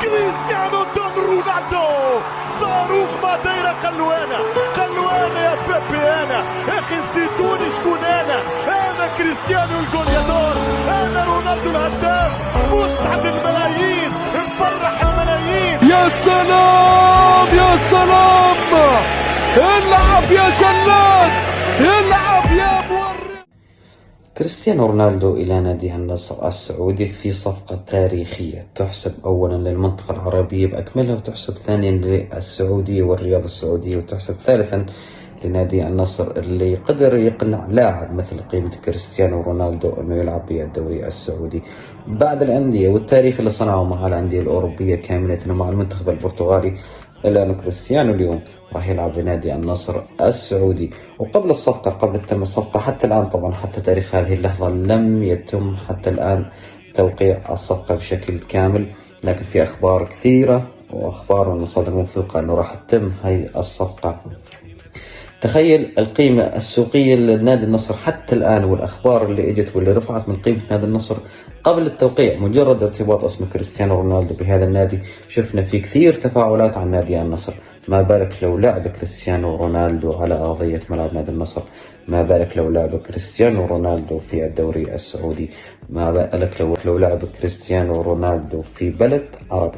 كريستيانو رونالدو صاروخ ماديرا. قلوانا يا بيبي، انا يا اخي نسيتوني شكون انا كريستيانو الجوليادور، انا رونالدو الهداف، مسعد الملايين، مفرح الملايين. يا سلام يا سلام، العب يا جلاد، العب يا موري. كريستيانو رونالدو إلى نادي النصر السعودي في صفقة تاريخية تحسب أولا للمنطقة العربية بأكملها، وتحسب ثانيا للسعودية والرياضة السعودية، وتحسب ثالثا لنادي النصر اللي قدر يقنع لاعب مثل قيمة كريستيانو رونالدو أنه يلعب بالدوري السعودي. بعد الأندية والتاريخ اللي صنعه مع الأندية الأوروبية كاملة ومع المنتخب البرتغالي، إلا أن كريستيانو اليوم راح يلعب بنادي النصر السعودي. وقبل الصفقة، قبل تم الصفقة، حتى الآن طبعا حتى تاريخ هذه اللحظة لم يتم حتى الآن توقيع الصفقة بشكل كامل، لكن في أخبار كثيرة وأخبار ومصادر موثوقة أنه راح تتم هاي الصفقة. تخيل القيمة السوقية لنادي النصر حتى الآن، والأخبار اللي اجت واللي رفعت من قيمة نادي النصر قبل التوقيع. مجرد ارتباط اسم كريستيانو رونالدو بهذا النادي شفنا فيه كثير تفاعلات عن نادي النصر. ما بالك لو لعب كريستيانو رونالدو على أرضية ملعب نادي النصر، ما بالك لو لعب كريستيانو رونالدو في الدوري السعودي، ما بالك لو لعب كريستيانو رونالدو في بلد عربي.